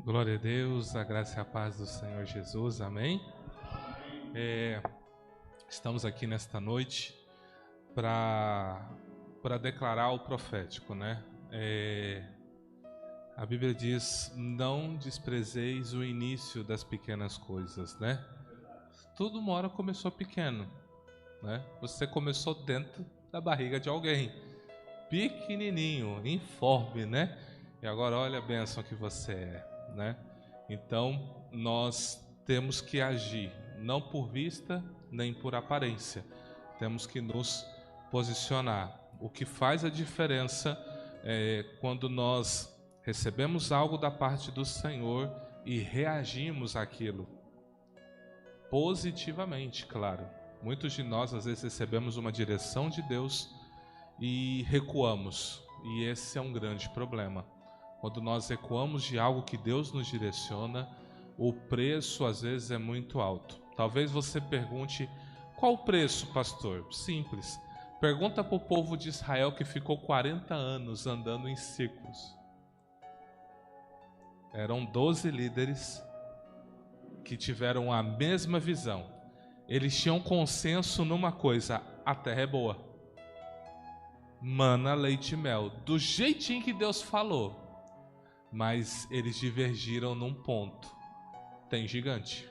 Glória a Deus, a graça e a paz do Senhor Jesus, amém? Estamos aqui nesta noite para declarar o profético, né? A Bíblia diz, não desprezeis o início das pequenas coisas, né? Tudo uma hora começou pequeno, né? Você começou dentro da barriga de alguém, pequenininho, informe, né? E agora olha a bênção que você é, né? Então nós temos que agir, não por vista nem por aparência. Temos que nos posicionar. O que faz a diferença é quando nós recebemos algo da parte do Senhor e reagimos àquilo positivamente, claro. Muitos de nós às vezes recebemos uma direção de Deus e recuamos, e esse é um grande problema. Quando nós recuamos de algo que Deus nos direciona, o preço às vezes é muito alto. Talvez você pergunte, qual o preço, pastor? Simples. Pergunta para o povo de Israel que ficou 40 anos andando em círculos. Eram 12 líderes que tiveram a mesma visão. Eles tinham consenso numa coisa, a terra é boa. Mana, leite e mel, do jeitinho que Deus falou. Mas eles divergiram num ponto. Tem gigante.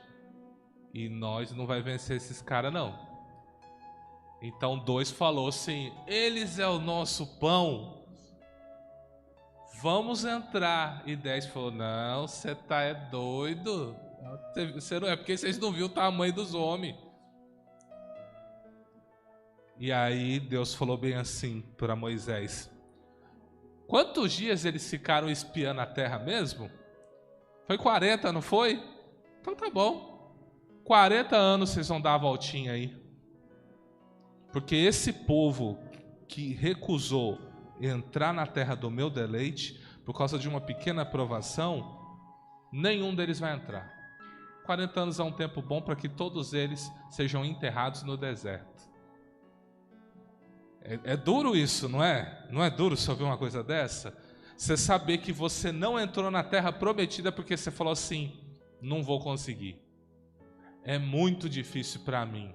E nós não vai vencer esses caras não. Então 2 falou assim, eles é o nosso pão. Vamos entrar. E 10 falou, não, você é doido. Você não é, porque vocês não viram o tamanho dos homens. E aí Deus falou bem assim para Moisés, quantos dias eles ficaram espiando a terra mesmo? Foi 40, não foi? Então tá bom. 40 anos vocês vão dar a voltinha aí. Porque esse povo que recusou entrar na terra do meu deleite, por causa de uma pequena aprovação, nenhum deles vai entrar. 40 anos é um tempo bom para que todos eles sejam enterrados no deserto. É duro isso, não é? Não é duro você ouvir uma coisa dessa? Você saber que você não entrou na terra prometida porque você falou assim, não vou conseguir. É muito difícil para mim.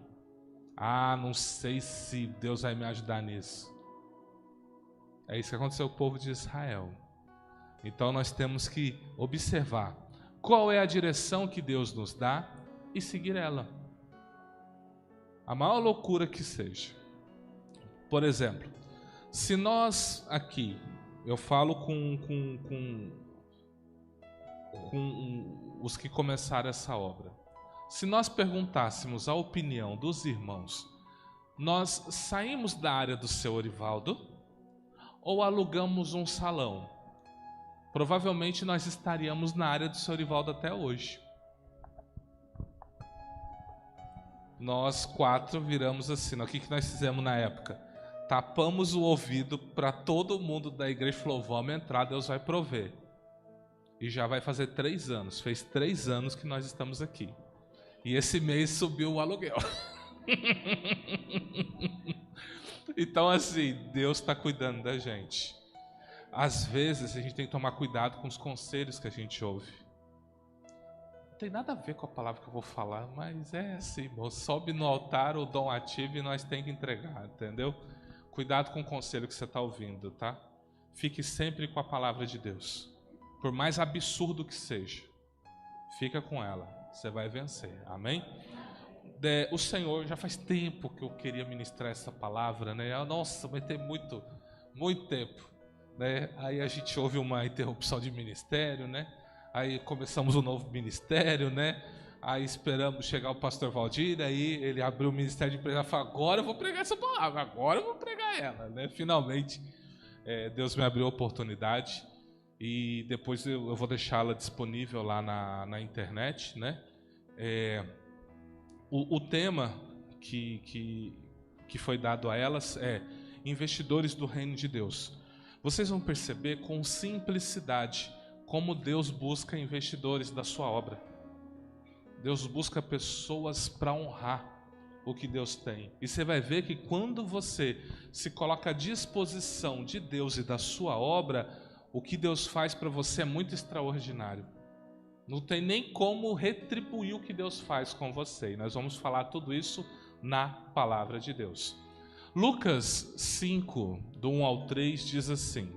Não sei se Deus vai me ajudar nisso. É isso que aconteceu com o povo de Israel. Então nós temos que observar qual é a direção que Deus nos dá e seguir ela. A maior loucura que seja. Por exemplo, se nós aqui, eu falo com os que começaram essa obra, se nós perguntássemos a opinião dos irmãos, nós saímos da área do seu Orivaldo ou alugamos um salão? Provavelmente nós estaríamos na área do seu Orivaldo até hoje. Nós 4 viramos assim, o que nós fizemos na época? Tapamos o ouvido para todo mundo da igreja e falou, vamos entrar, Deus vai prover. E já vai fazer 3 anos, fez 3 anos que nós estamos aqui. E esse mês subiu o aluguel. Então assim, Deus está cuidando da gente. Às vezes a gente tem que tomar cuidado com os conselhos que a gente ouve. Não tem nada a ver com a palavra que eu vou falar, mas é assim, irmão, sobe no altar o dom ativo e nós temos que entregar, entendeu? Cuidado com o conselho que você está ouvindo, tá? Fique sempre com a palavra de Deus. Por mais absurdo que seja, fica com ela. Você vai vencer, amém? O Senhor, já faz tempo que eu queria ministrar essa palavra, né? Nossa, vai ter muito tempo, né? Aí a gente ouve uma interrupção de ministério, né? Aí começamos um novo ministério, né? Aí esperamos chegar o pastor Valdir, aí ele abriu o ministério de pregação e falou, agora eu vou pregar essa palavra, agora eu vou pregar ela, né? Finalmente, Deus me abriu a oportunidade e depois eu vou deixá-la disponível lá na internet, né? O tema que foi dado a elas é investidores do reino de Deus. Vocês vão perceber com simplicidade como Deus busca investidores da sua obra. Deus busca pessoas para honrar o que Deus tem. E você vai ver que quando você se coloca à disposição de Deus e da sua obra, o que Deus faz para você é muito extraordinário. Não tem nem como retribuir o que Deus faz com você. E nós vamos falar tudo isso na palavra de Deus. Lucas 5, do 1 ao 3, diz assim: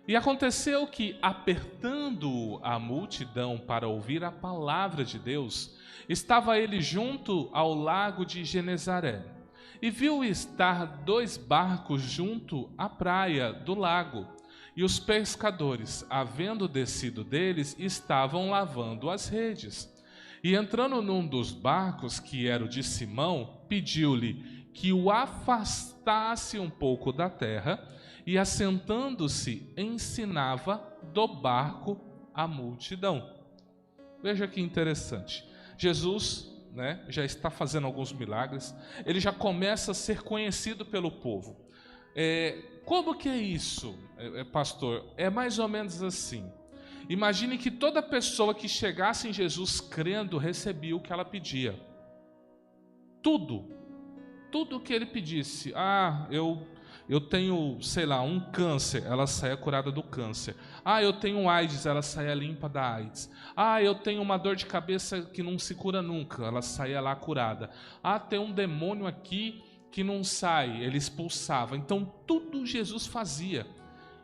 E aconteceu que, apertando a multidão para ouvir a palavra de Deus, estava ele junto ao lago de Genezaré, e viu estar 2 barcos junto à praia do lago, e os pescadores, havendo descido deles, estavam lavando as redes. E entrando num dos barcos, que era o de Simão, pediu-lhe que o afastasse um pouco da terra, e assentando-se, ensinava do barco a multidão. Veja que interessante. Jesus, já está fazendo alguns milagres, ele já começa a ser conhecido pelo povo. Como que é isso, pastor? É mais ou menos assim. Imagine que toda pessoa que chegasse em Jesus crendo recebia o que ela pedia. Tudo o que ele pedisse. Eu tenho, sei lá, um câncer, ela saia curada do câncer. Eu tenho AIDS, ela saia limpa da AIDS. Eu tenho uma dor de cabeça que não se cura nunca, ela saia lá curada. Tem um demônio aqui que não sai, ele expulsava. Então tudo Jesus fazia.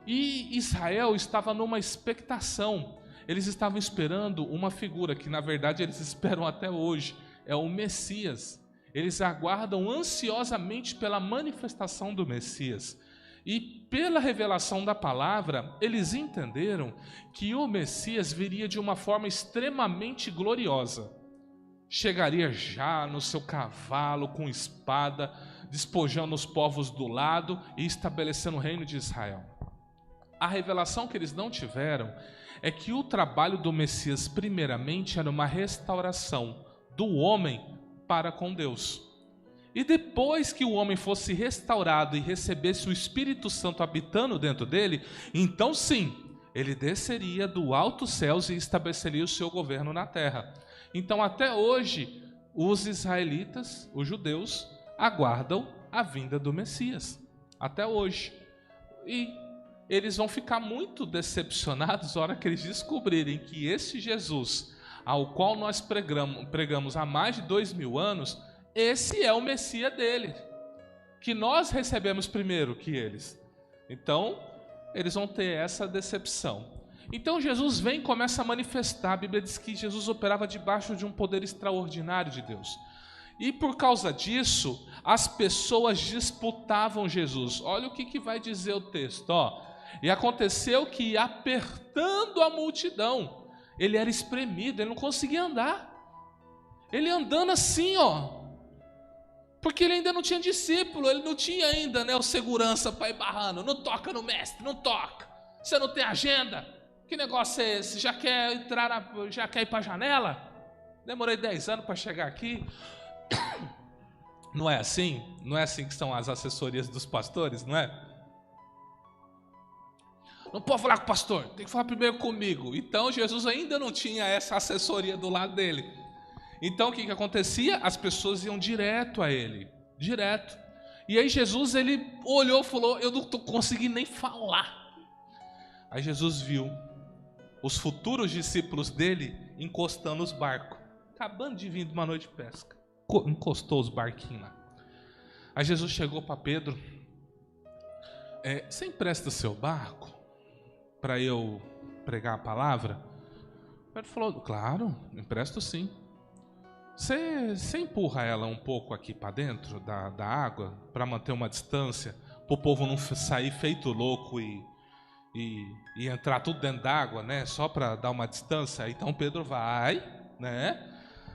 E Israel estava numa expectação. Eles estavam esperando uma figura que na verdade eles esperam até hoje, é o Messias. Eles aguardam ansiosamente pela manifestação do Messias. E pela revelação da palavra, eles entenderam que o Messias viria de uma forma extremamente gloriosa. Chegaria já no seu cavalo, com espada, despojando os povos do lado e estabelecendo o reino de Israel. A revelação que eles não tiveram é que o trabalho do Messias, primeiramente, era uma restauração do homem para com Deus. E depois que o homem fosse restaurado e recebesse o Espírito Santo habitando dentro dele, então sim, ele desceria do alto céus e estabeleceria o seu governo na terra. Então até hoje, os israelitas, os judeus, aguardam a vinda do Messias. Até hoje. E eles vão ficar muito decepcionados na hora que eles descobrirem que esse Jesus, ao qual nós pregamos há mais de 2000 anos, esse é o Messias dele, que nós recebemos primeiro que eles. Então, eles vão ter essa decepção. Então Jesus vem e começa a manifestar. A Bíblia diz que Jesus operava debaixo de um poder extraordinário de Deus. E por causa disso, as pessoas disputavam Jesus. Olha o que vai dizer o texto. E aconteceu que, apertando a multidão, ele era espremido, ele não conseguia andar. Ele andando assim, porque ele ainda não tinha discípulo, ele não tinha ainda, o segurança para ir barrando. Não toca no mestre, não toca. Você não tem agenda? Que negócio é esse? Já quer ir para a janela? Demorei 10 anos para chegar aqui. Não é assim? Não é assim que são as assessorias dos pastores, não é? Não pode falar com o pastor, tem que falar primeiro comigo. Então Jesus ainda não tinha essa assessoria do lado dele. Então o que acontecia? As pessoas iam direto a ele, direto. E aí Jesus, ele olhou e falou: eu não estou conseguindo nem falar. Aí Jesus viu os futuros discípulos dele encostando os barcos, acabando de vir de uma noite de pesca, encostou os barquinhos lá. Aí Jesus chegou para Pedro: você empresta seu barco para eu pregar a palavra? Pedro falou: claro, empresto sim. Você empurra ela um pouco aqui para dentro da água, para manter uma distância, para o povo não sair feito louco e entrar tudo dentro d'água, só para dar uma distância. Então Pedro vai,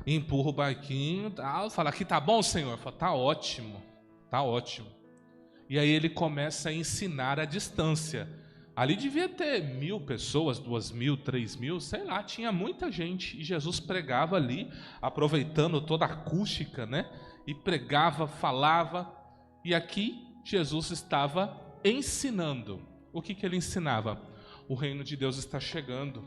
empurra o barquinho, fala: aqui tá bom, Senhor? Fala: tá ótimo, tá ótimo. E aí ele começa a ensinar a distância. Ali devia ter 1000 pessoas, 2000, 3000, sei lá, tinha muita gente. E Jesus pregava ali, aproveitando toda a acústica, e pregava, falava. E aqui Jesus estava ensinando. O que ele ensinava? O reino de Deus está chegando.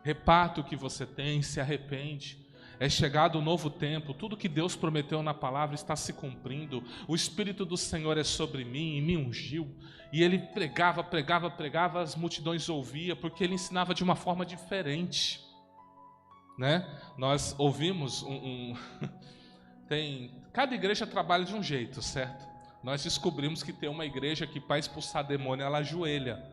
Reparta o que você tem, se arrepende. É chegado o novo tempo, tudo que Deus prometeu na palavra está se cumprindo. O Espírito do Senhor é sobre mim e me ungiu. E ele pregava, as multidões ouviam, porque ele ensinava de uma forma diferente. né? Nós ouvimos cada igreja trabalha de um jeito, certo? Nós descobrimos que tem uma igreja que para expulsar demônio ela ajoelha,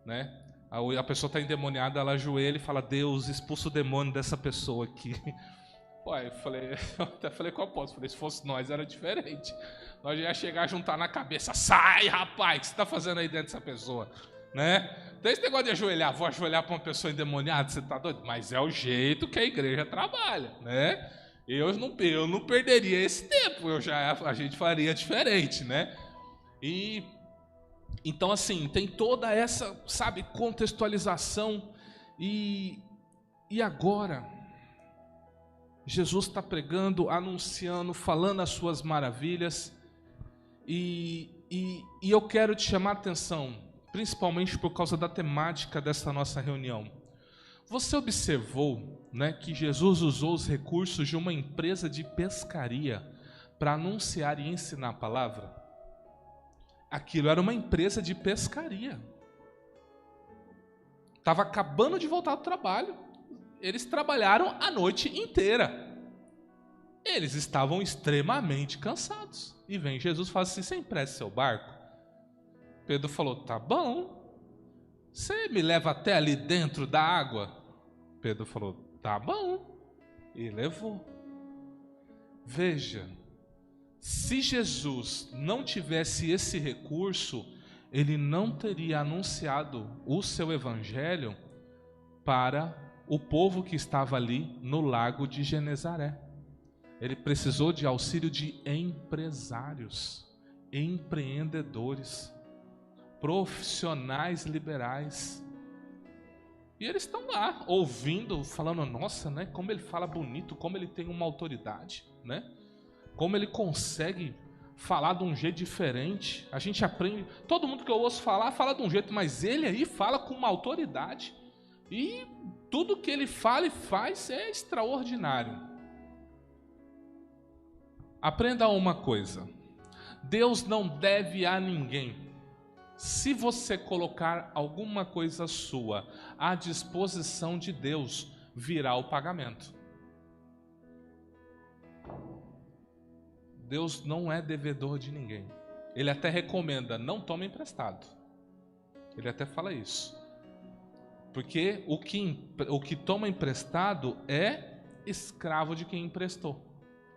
né? A pessoa está endemoniada, ela ajoelha e fala: Deus, expulsa o demônio dessa pessoa aqui. Pô, eu até falei com o apóstolo, se fosse nós era diferente. Nós ia chegar a juntar na cabeça: sai, rapaz, o que você está fazendo aí dentro dessa pessoa? Né? Tem esse negócio de ajoelhar, vou ajoelhar para uma pessoa endemoniada, você está doido? Mas é o jeito que a igreja trabalha, né? Eu não perderia esse tempo, a gente faria diferente, né? Então, assim, tem toda essa, sabe, contextualização. E agora, Jesus está pregando, anunciando, falando as suas maravilhas. E eu quero te chamar a atenção, principalmente por causa da temática dessa nossa reunião. Você observou, né, que Jesus usou os recursos de uma empresa de pescaria para anunciar e ensinar a palavra? Aquilo era uma empresa de pescaria. Estava acabando de voltar do trabalho. Eles trabalharam a noite inteira. Eles estavam extremamente cansados. E vem Jesus e fala assim: você empresta seu barco? Pedro falou: tá bom. Você me leva até ali dentro da água? Pedro falou: tá bom. E levou. Veja, se Jesus não tivesse esse recurso, ele não teria anunciado o seu evangelho para o povo que estava ali no lago de Genezaré. Ele precisou de auxílio de empresários, empreendedores, profissionais liberais. E eles estão lá, ouvindo, falando: nossa, né, como ele fala bonito, como ele tem uma autoridade, né? Como ele consegue falar de um jeito diferente. A gente aprende, todo mundo que eu ouço falar, fala de um jeito, mas ele aí fala com uma autoridade. E tudo que ele fala e faz é extraordinário. Aprenda uma coisa: Deus não deve a ninguém. Se você colocar alguma coisa sua à disposição de Deus, virá o pagamento. Deus não é devedor de ninguém. Ele até recomenda: não tome emprestado. Ele até fala isso. Porque o que toma emprestado é escravo de quem emprestou.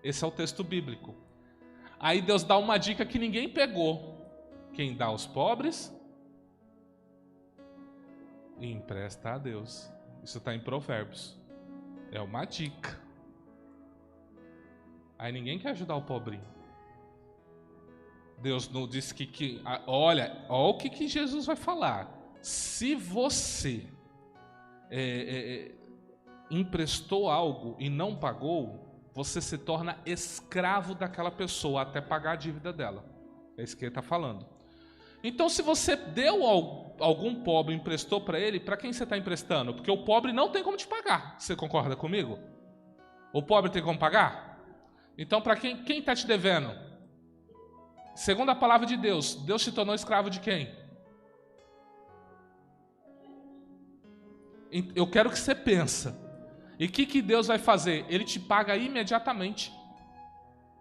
Esse é o texto bíblico. Aí Deus dá uma dica que ninguém pegou: quem dá aos pobres, empresta a Deus. Isso está em Provérbios. É uma dica. Aí ninguém quer ajudar o pobrinho. Deus não disse olha o que Jesus vai falar. Se você emprestou algo e não pagou, você se torna escravo daquela pessoa até pagar a dívida dela. É isso que ele está falando. Então, se você deu algum pobre, emprestou para ele, para quem você está emprestando? Porque o pobre não tem como te pagar. Você concorda comigo? O pobre tem como pagar? Então, para quem está te devendo? Segundo a palavra de Deus, Deus se tornou escravo de quem? Eu quero que você pense. E o que Deus vai fazer? Ele te paga imediatamente.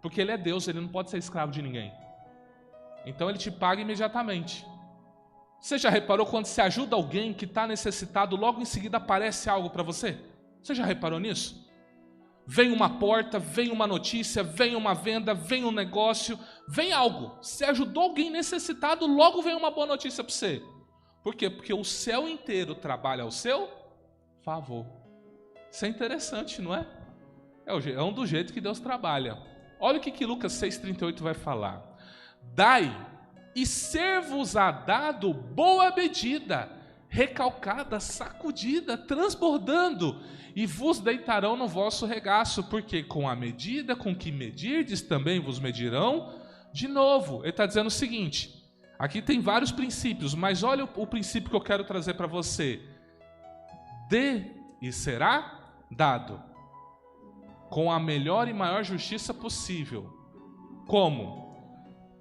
Porque Ele é Deus, Ele não pode ser escravo de ninguém. Então Ele te paga imediatamente. Você já reparou quando você ajuda alguém que está necessitado, logo em seguida aparece algo para você? Você já reparou nisso? Vem uma porta, vem uma notícia, vem uma venda, vem um negócio, vem algo. Você ajudou alguém necessitado, logo vem uma boa notícia para você. Por quê? Porque o céu inteiro trabalha ao seu favor. Isso é interessante, não é? É um do jeito que Deus trabalha. Olha o que Lucas 6,38 vai falar. Dai, e ser-vos-á dado boa medida, recalcada, sacudida, transbordando, e vos deitarão no vosso regaço, porque com a medida com que medirdes, também vos medirão de novo. Ele está dizendo o seguinte, aqui tem vários princípios, mas olha o princípio que eu quero trazer para você. Dê e será dado, com a melhor e maior justiça possível. Como?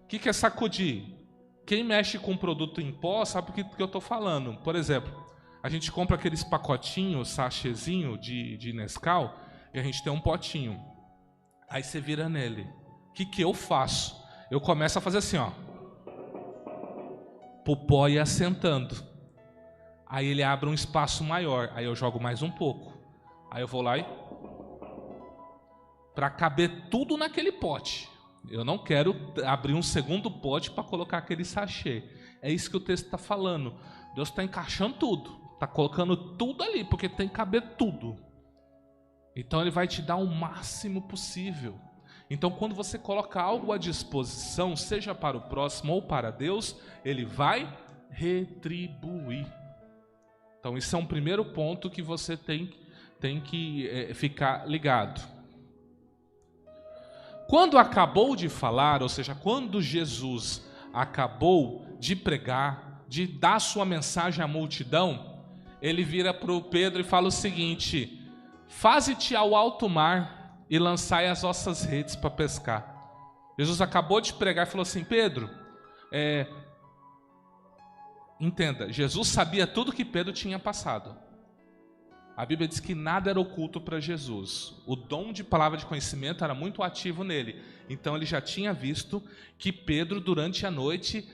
O que é sacudir? Quem mexe com produto em pó sabe o que eu estou falando. Por exemplo, A gente compra aqueles pacotinhos, sachêzinho de Nescau, e a gente tem um potinho. Aí você vira nele. O que eu faço? Eu começo a fazer assim, ó. Pro pó ir assentando. Aí ele abre um espaço maior. Aí eu jogo mais um pouco. Aí eu vou lá e... para caber tudo naquele pote. Eu não quero abrir um segundo pote para colocar aquele sachê. É isso que o texto está falando. Deus está encaixando tudo. Está colocando tudo ali, porque tem que caber tudo. Então Ele vai te dar o máximo possível. Então quando você coloca algo à disposição, seja para o próximo ou para Deus, Ele vai retribuir. Então isso é um primeiro ponto que você tem que ficar ligado. Quando acabou de falar, ou seja, quando Jesus acabou de pregar, de dar sua mensagem à multidão, ele vira para o Pedro e fala o seguinte: faze-te ao alto mar e lançai as vossas redes para pescar. Jesus acabou de pregar e falou assim: Pedro, entenda, Jesus sabia tudo que Pedro tinha passado. A Bíblia diz que nada era oculto para Jesus. O dom de palavra de conhecimento era muito ativo nele. Então ele já tinha visto que Pedro, durante a noite,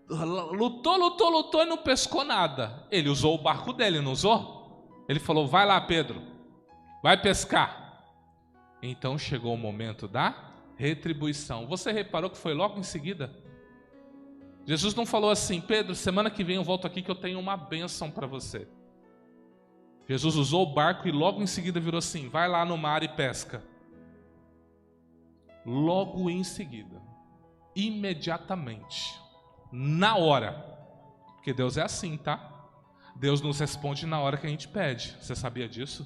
lutou e não pescou nada. Ele usou o barco dele, não usou? Ele falou: vai lá, Pedro, vai pescar. Então chegou o momento da retribuição. Você reparou que foi logo em seguida? Jesus não falou assim: Pedro, semana que vem eu volto aqui que eu tenho uma bênção para você. Jesus usou o barco e logo em seguida virou assim: vai lá no mar e pesca. Logo em seguida, imediatamente, na hora. Porque Deus é assim, tá? Deus nos responde na hora que a gente pede. Você sabia disso?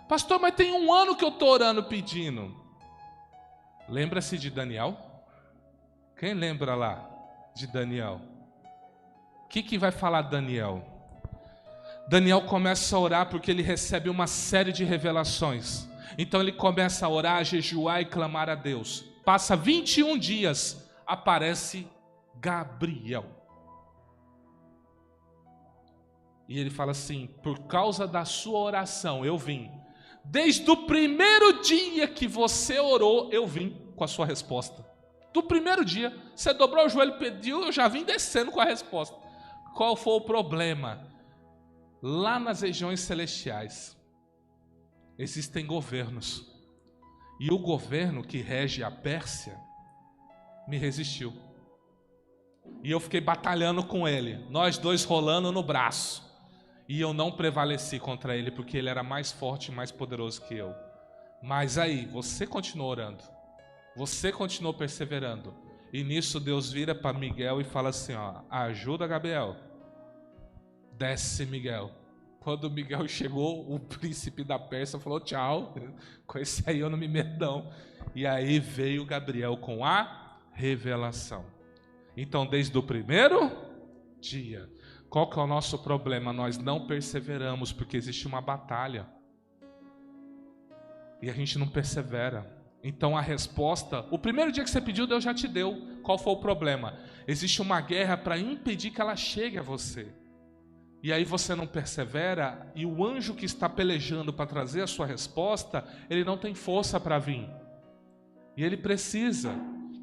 Pastor, mas tem 1 ano que eu estou orando pedindo. Lembra-se de Daniel? Quem lembra lá de Daniel? O que vai falar Daniel? Daniel começa a orar porque ele recebe uma série de revelações. Então ele começa a orar, a jejuar e clamar a Deus. Passa 21 dias, aparece Gabriel. E ele fala assim: por causa da sua oração eu vim. Desde o primeiro dia que você orou, eu vim com a sua resposta. Do primeiro dia, você dobrou o joelho e pediu, eu já vim descendo com a resposta. Qual foi o problema? Lá nas regiões celestiais existem governos. E o governo que rege a Pérsia me resistiu. E eu fiquei batalhando com ele, nós dois rolando no braço. E eu não prevaleci contra ele, porque ele era mais forte e mais poderoso que eu. Mas aí, você continuou orando. Você continuou perseverando. E nisso Deus vira para Miguel e fala assim: ó, ajuda Gabriel. Desce Miguel. Quando Miguel chegou, o príncipe da Pérsia falou: tchau, com esse aí eu não me meto não. E aí veio Gabriel com a revelação. Então desde o primeiro dia, qual que é o nosso problema? Nós não perseveramos porque existe uma batalha. E a gente não persevera. Então a resposta, o primeiro dia que você pediu, Deus já te deu. Qual foi o problema? Existe uma guerra para impedir que ela chegue a você. E aí você não persevera, e o anjo que está pelejando para trazer a sua resposta, ele não tem força para vir. E ele precisa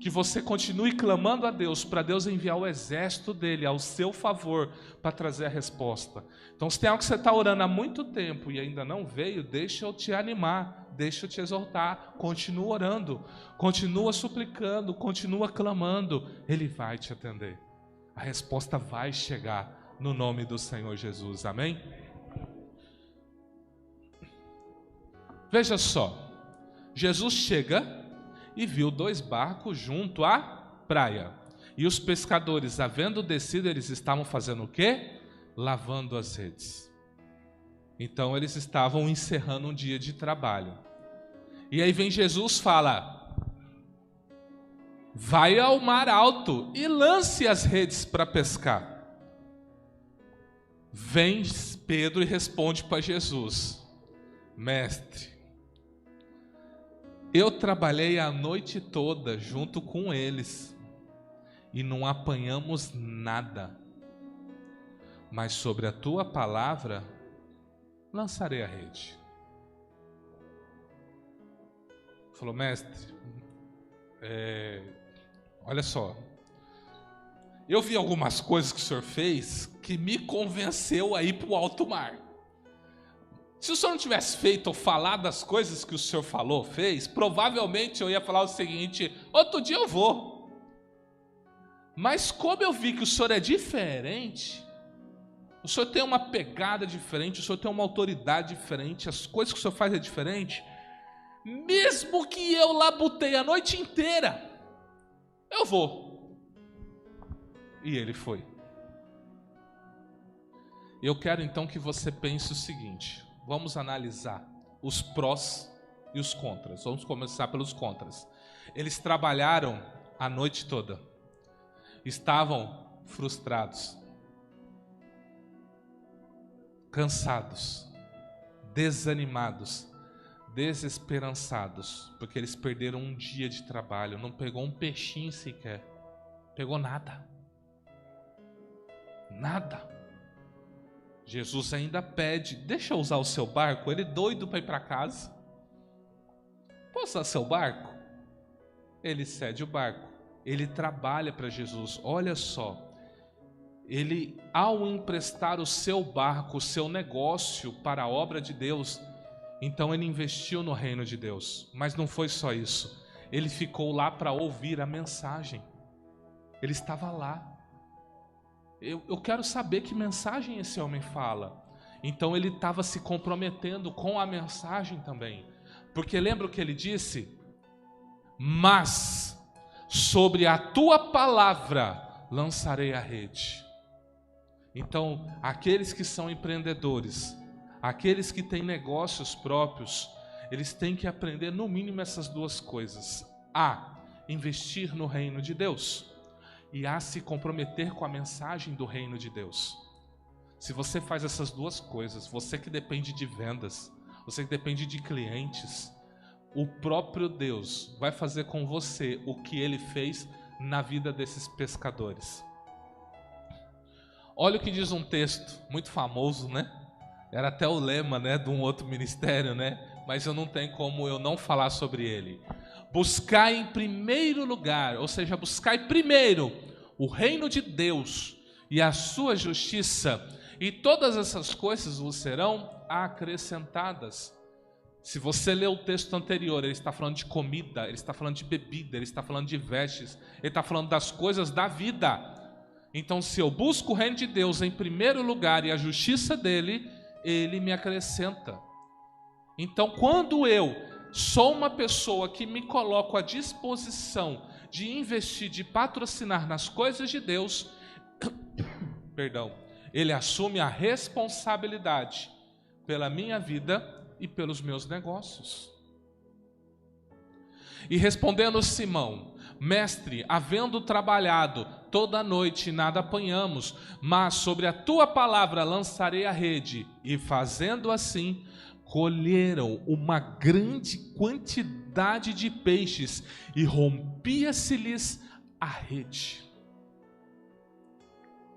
que você continue clamando a Deus, para Deus enviar o exército dele ao seu favor, para trazer a resposta. Então se tem algo que você está orando há muito tempo e ainda não veio, deixa eu te animar, deixa eu te exortar, continua orando, continua suplicando, continua clamando, ele vai te atender. A resposta vai chegar. No nome do Senhor Jesus, amém? Veja só, Jesus chega e viu 2 barcos junto à praia. E os pescadores, havendo descido, eles estavam fazendo o quê? Lavando as redes. Então eles estavam encerrando um dia de trabalho. E aí vem Jesus e fala: vai ao mar alto e lance as redes para pescar. Vem Pedro e responde para Jesus: mestre, eu trabalhei a noite toda junto com eles e não apanhamos nada. mas sobre a tua palavra lançarei a rede. Falou, mestre, olha só, eu vi algumas coisas que o senhor fez que me convenceu a ir para o alto mar. Se o senhor não tivesse feito ou falado as coisas que o senhor falou, fez, provavelmente eu ia falar o seguinte: outro dia eu vou. Mas como eu vi que o senhor é diferente, o senhor tem uma pegada diferente, o senhor tem uma autoridade diferente, as coisas que o senhor faz é diferente, mesmo que eu labutei a noite inteira, eu vou. E ele foi. Eu quero então que você pense o seguinte: vamos analisar os prós e os contras. Vamos começar pelos contras. Eles trabalharam a noite toda. Estavam frustrados, cansados, desanimados, desesperançados, porque eles perderam um dia de trabalho, não pegou um peixinho sequer, pegou nada. Nada. Jesus ainda pede: deixa eu usar o seu barco. Ele doido para ir para casa. Posso usar seu barco? Ele cede o barco. Ele trabalha para Jesus. Olha só, ele, ao emprestar o seu barco, o seu negócio para a obra de Deus, então ele investiu no reino de Deus. Mas não foi só isso. Ele ficou lá para ouvir a mensagem. Ele estava lá. Eu quero saber que mensagem esse homem fala. Então ele estava se comprometendo com a mensagem também. Porque lembra o que ele disse? Mas sobre a tua palavra lançarei a rede. Então, aqueles que são empreendedores, aqueles que têm negócios próprios, eles têm que aprender no mínimo essas duas coisas: a investir no reino de Deus, e a se comprometer com a mensagem do reino de Deus. Se você faz essas duas coisas, você que depende de vendas, você que depende de clientes, o próprio Deus vai fazer com você o que Ele fez na vida desses pescadores. Olha o que diz um texto muito famoso, né? Era até o lema, né, de um outro ministério, né? Mas eu não tenho como eu não falar sobre ele. Buscai em primeiro lugar, ou seja, buscai primeiro o reino de Deus e a sua justiça, e todas essas coisas vos serão acrescentadas. Se você ler o texto anterior, ele está falando de comida, ele está falando de bebida, ele está falando de vestes, ele está falando das coisas da vida. Então, se eu busco o reino de Deus em primeiro lugar e a justiça dele, ele me acrescenta. Então, quando eu sou uma pessoa que me coloco à disposição de investir, de patrocinar nas coisas de Deus, perdão, ele assume a responsabilidade pela minha vida e pelos meus negócios. E respondendo Simão: mestre, havendo trabalhado toda a noite, nada apanhamos, mas sobre a tua palavra lançarei a rede. E fazendo assim, colheram uma grande quantidade de peixes, e rompia-se-lhes a rede.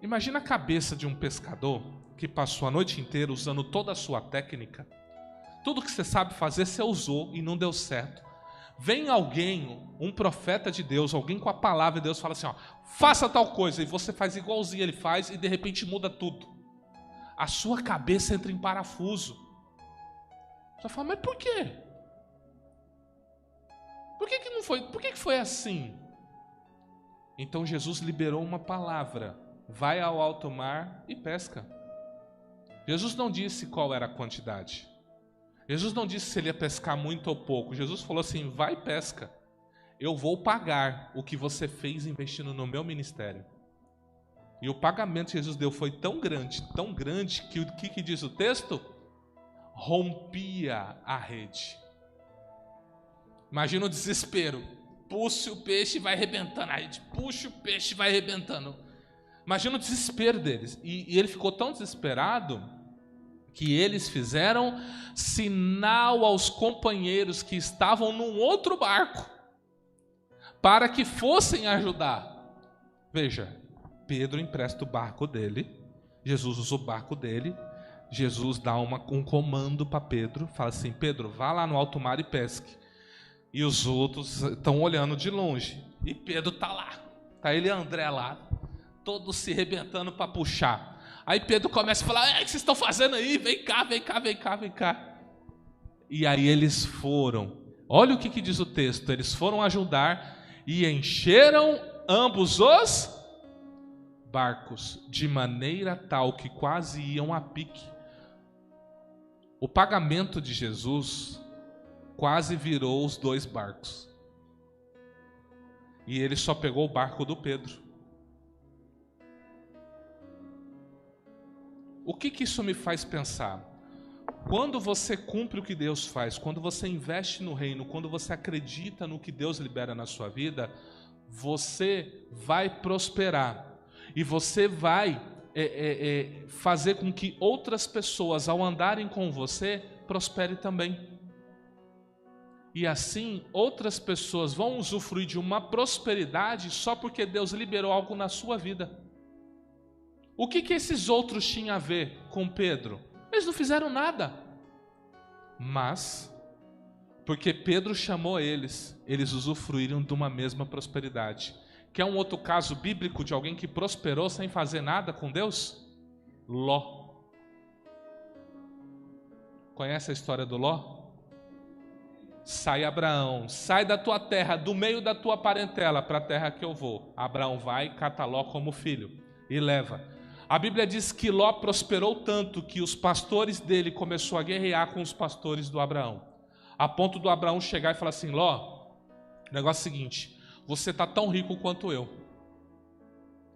Imagina a cabeça de um pescador que passou a noite inteira usando toda a sua técnica. Tudo que você sabe fazer, você usou e não deu certo. Vem alguém, um profeta de Deus, alguém com a palavra de Deus, fala assim: ó, faça tal coisa, e você faz igualzinho ele faz, e de repente muda tudo. A sua cabeça entra em parafuso. Você fala: mas por quê? Por que não foi? Por que foi assim? Então Jesus liberou uma palavra: vai ao alto mar e pesca. Jesus não disse qual era a quantidade. Jesus não disse se ele ia pescar muito ou pouco. Jesus falou assim: vai e pesca. Eu vou pagar o que você fez investindo no meu ministério. E o pagamento que Jesus deu foi tão grande, que o que diz o texto? Rompia a rede. Imagina o desespero. Puxa o peixe, vai arrebentando a rede. Puxa o peixe, vai arrebentando. Imagina o desespero deles. E ele ficou tão desesperado que eles fizeram sinal aos companheiros que estavam num outro barco para que fossem ajudar. Veja, Pedro empresta o barco dele, Jesus usa o barco dele. Jesus dá um comando para Pedro, fala assim: Pedro, vá lá no alto mar e pesque. E os outros estão olhando de longe. E Pedro está lá. Está ele e André lá, todos se arrebentando para puxar. Aí Pedro começa a falar: o que vocês estão fazendo aí? Vem cá, vem cá, vem cá, vem cá. E aí eles foram. Olha o que diz o texto. Eles foram ajudar e encheram ambos os barcos, de maneira tal que quase iam a pique. O pagamento de Jesus quase virou os 2 barcos. E ele só pegou o barco do Pedro. O que isso me faz pensar? Quando você cumpre o que Deus faz, quando você investe no reino, quando você acredita no que Deus libera na sua vida, você vai prosperar. E você vai fazer com que outras pessoas, ao andarem com você, prosperem também. E assim, outras pessoas vão usufruir de uma prosperidade só porque Deus liberou algo na sua vida. O que esses outros tinham a ver com Pedro? Eles não fizeram nada. Mas, porque Pedro chamou eles usufruíram de uma mesma prosperidade. Quer um outro caso bíblico de alguém que prosperou sem fazer nada com Deus? Ló. Conhece a história do Ló? Sai, Abraão, sai da tua terra, do meio da tua parentela, para a terra que eu vou. Abraão vai e cata Ló como filho e leva. A Bíblia diz que Ló prosperou tanto que os pastores dele começou a guerrear com os pastores do Abraão. A ponto do Abraão chegar e falar assim: Ló, o negócio é o seguinte, você está tão rico quanto eu.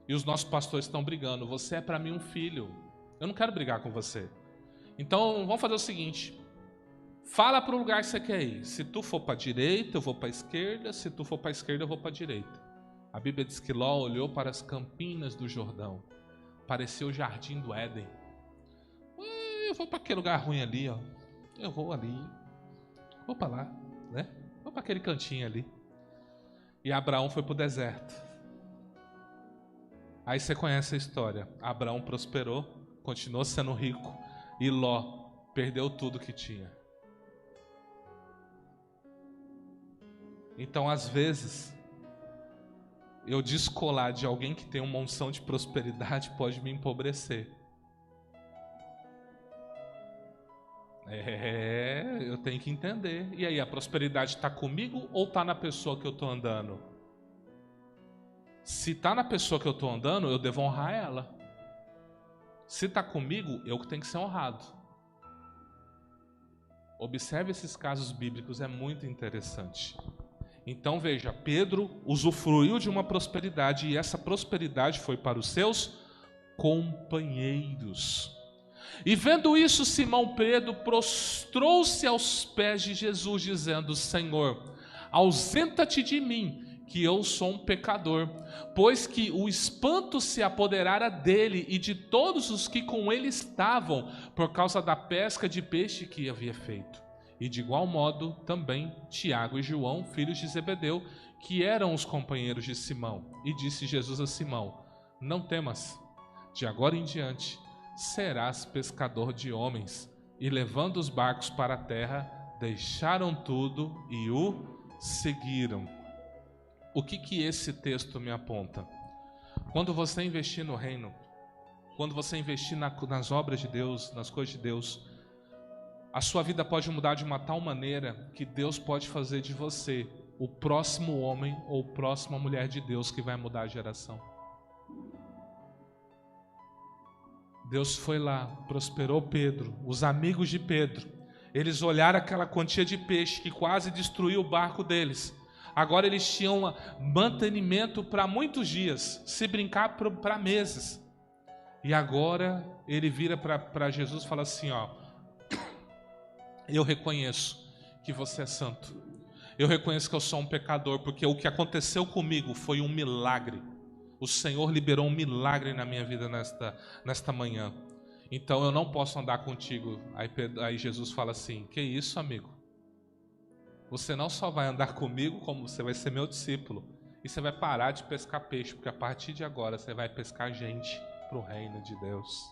E os nossos pastores estão brigando. Você é para mim um filho. Eu não quero brigar com você. Então vamos fazer o seguinte: fala para o lugar que você quer ir. Se tu for para a direita, eu vou para a esquerda. Se tu for para a esquerda, eu vou para a direita. A Bíblia diz que Ló olhou para as campinas do Jordão. Pareceu o jardim do Éden. Eu vou para aquele lugar ruim ali, ó. Eu vou ali. Vou para lá, né? Vou para aquele cantinho ali. E Abraão foi para o deserto. Aí você conhece a história. Abraão prosperou, continuou sendo rico. E Ló perdeu tudo que tinha. Então, às vezes, eu descolar de alguém que tem uma unção de prosperidade pode me empobrecer. Eu tenho que entender. E aí, a prosperidade está comigo ou está na pessoa que eu estou andando? Se está na pessoa que eu estou andando, eu devo honrar ela. Se está comigo, eu que tenho que ser honrado. Observe esses casos bíblicos, é muito interessante. Então veja, Pedro usufruiu de uma prosperidade e essa prosperidade foi para os seus companheiros. E vendo isso, Simão Pedro prostrou-se aos pés de Jesus, dizendo: Senhor, ausenta-te de mim, que eu sou um pecador, pois que o espanto se apoderara dele e de todos os que com ele estavam, por causa da pesca de peixe que havia feito. E de igual modo também Tiago e João, filhos de Zebedeu, que eram os companheiros de Simão. E disse Jesus a Simão: não temas, de agora em diante serás pescador de homens. E levando os barcos para a terra, deixaram tudo e o seguiram. O que esse texto me aponta? Quando você investir no reino, quando você investir nas obras de Deus, nas coisas de Deus, a sua vida pode mudar de uma tal maneira que Deus pode fazer de você o próximo homem ou próxima mulher de Deus que vai mudar a geração. Deus foi lá, prosperou Pedro, os amigos de Pedro. Eles olharam aquela quantia de peixe que quase destruiu o barco deles. Agora eles tinham mantenimento para muitos dias, se brincar para meses. E agora ele vira para Jesus e fala assim: ó, eu reconheço que você é santo. Eu reconheço que eu sou um pecador, porque o que aconteceu comigo foi um milagre. O Senhor liberou um milagre na minha vida nesta manhã. Então eu não posso andar contigo. Aí Jesus fala assim: que isso, amigo? Você não só vai andar comigo, como você vai ser meu discípulo. E você vai parar de pescar peixe, porque a partir de agora você vai pescar gente para o reino de Deus.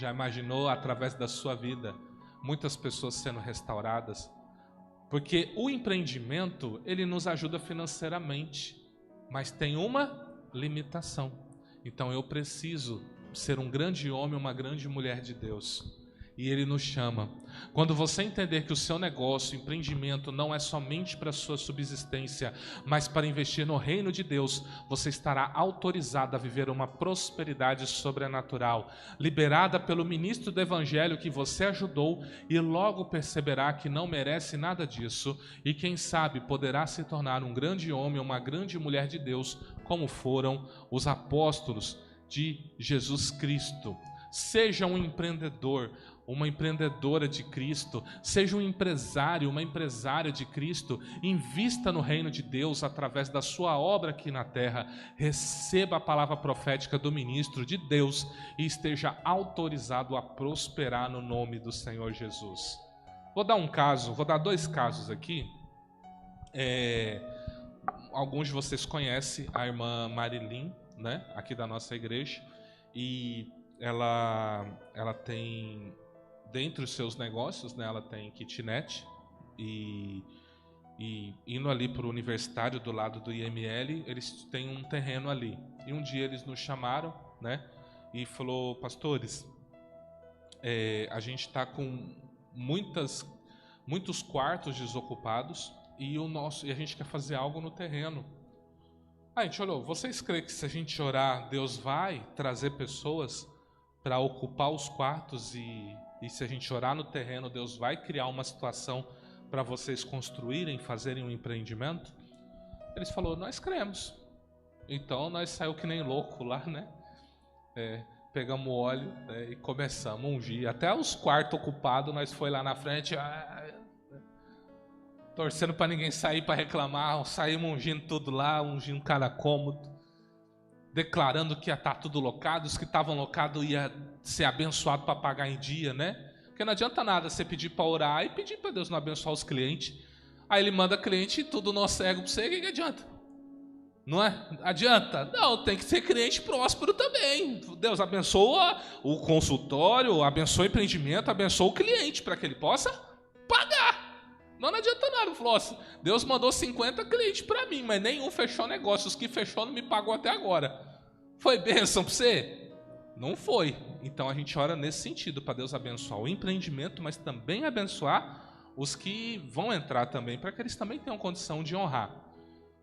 Já imaginou, através da sua vida, muitas pessoas sendo restauradas? Porque o empreendimento, ele nos ajuda financeiramente, mas tem uma limitação. Então eu preciso ser um grande homem, uma grande mulher de Deus. E Ele nos chama. Quando você entender que o seu negócio, empreendimento, não é somente para a sua subsistência, mas para investir no reino de Deus, você estará autorizado a viver uma prosperidade sobrenatural, liberada pelo ministro do Evangelho que você ajudou, e logo perceberá que não merece nada disso, e quem sabe poderá se tornar um grande homem, uma grande mulher de Deus, como foram os apóstolos de Jesus Cristo. Seja um empreendedor, uma empreendedora de Cristo, seja um empresário, uma empresária de Cristo, invista no reino de Deus através da sua obra aqui na terra, receba a palavra profética do ministro de Deus e esteja autorizado a prosperar no nome do Senhor Jesus. Vou dar 2 casos aqui. Alguns de vocês conhecem a irmã Marilyn, né, aqui da nossa igreja, e ela tem, dentre os seus negócios, né, ela tem kitnet, e indo ali para o universitário do lado do IML, eles têm um terreno ali. E um dia eles nos chamaram, né, e falou: pastores, a gente está com muitos quartos desocupados e a gente quer fazer algo no terreno. A gente olhou: vocês creem que se a gente orar, Deus vai trazer pessoas para ocupar os quartos e se a gente orar no terreno, Deus vai criar uma situação para vocês construírem, fazerem um empreendimento? Eles falaram: nós cremos. Então nós saímos que nem louco lá, né? Pegamos o óleo, né, e começamos a ungir. Até os quartos ocupados, nós foi lá na frente, torcendo para ninguém sair para reclamar. Saímos ungindo tudo lá, ungindo cada cômodo, declarando que ia estar tudo locado, os que estavam locados ia ser abençoado para pagar em dia, né? Porque não adianta nada você pedir para orar e pedir para Deus não abençoar os clientes. Aí Ele manda cliente e tudo nó cego para você, o que adianta? Não é? Adianta? Não, tem que ser cliente próspero também. Deus abençoa o consultório, abençoa o empreendimento, abençoa o cliente para que ele possa pagar. Não adianta nada. Falou assim: Deus mandou 50 clientes para mim, mas nenhum fechou negócio. Os que fechou não me pagou até agora. Foi bênção para você? Não foi. Então a gente ora nesse sentido, para Deus abençoar o empreendimento, mas também abençoar os que vão entrar também, para que eles também tenham condição de honrar.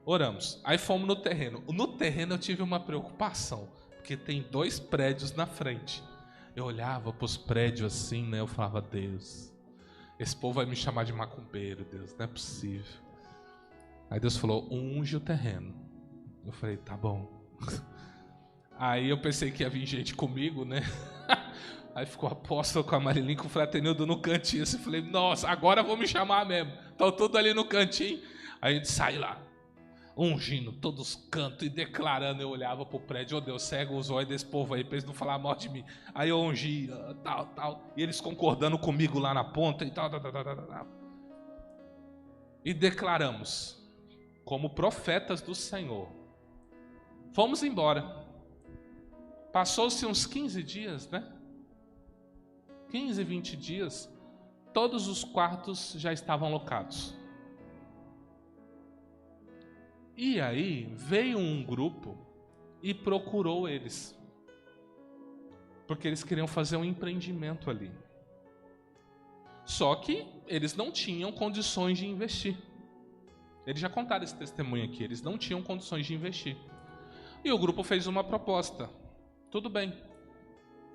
Oramos. Aí fomos no terreno. No terreno eu tive uma preocupação, porque tem 2 prédios na frente. Eu olhava para os prédios assim, né? Eu falava: Deus, esse povo vai me chamar de macumbeiro, Deus, não é possível. Aí Deus falou: unge o terreno. Eu falei: tá bom. Aí eu pensei que ia vir gente comigo, né? Aí ficou o apóstolo com a Marilyn, com o Fraternildo no cantinho. Eu falei: nossa, agora vou me chamar mesmo. Estão tudo ali no cantinho. Aí a gente sai lá, ungindo todos os cantos e declarando. Eu olhava pro prédio: oh Deus, cega os olhos desse povo aí, para eles não falar mal de mim. Aí eu ungi, tal, e eles concordando comigo lá na ponta e tal. E declaramos, como profetas do Senhor. Fomos embora. Passou-se uns 15 dias, né? 15, 20 dias, todos os quartos já estavam locados. E aí veio um grupo e procurou eles, porque eles queriam fazer um empreendimento ali. Só que eles não tinham condições de investir. Eles já contaram esse testemunho aqui. Eles não tinham condições de investir. E o grupo fez uma proposta: tudo bem,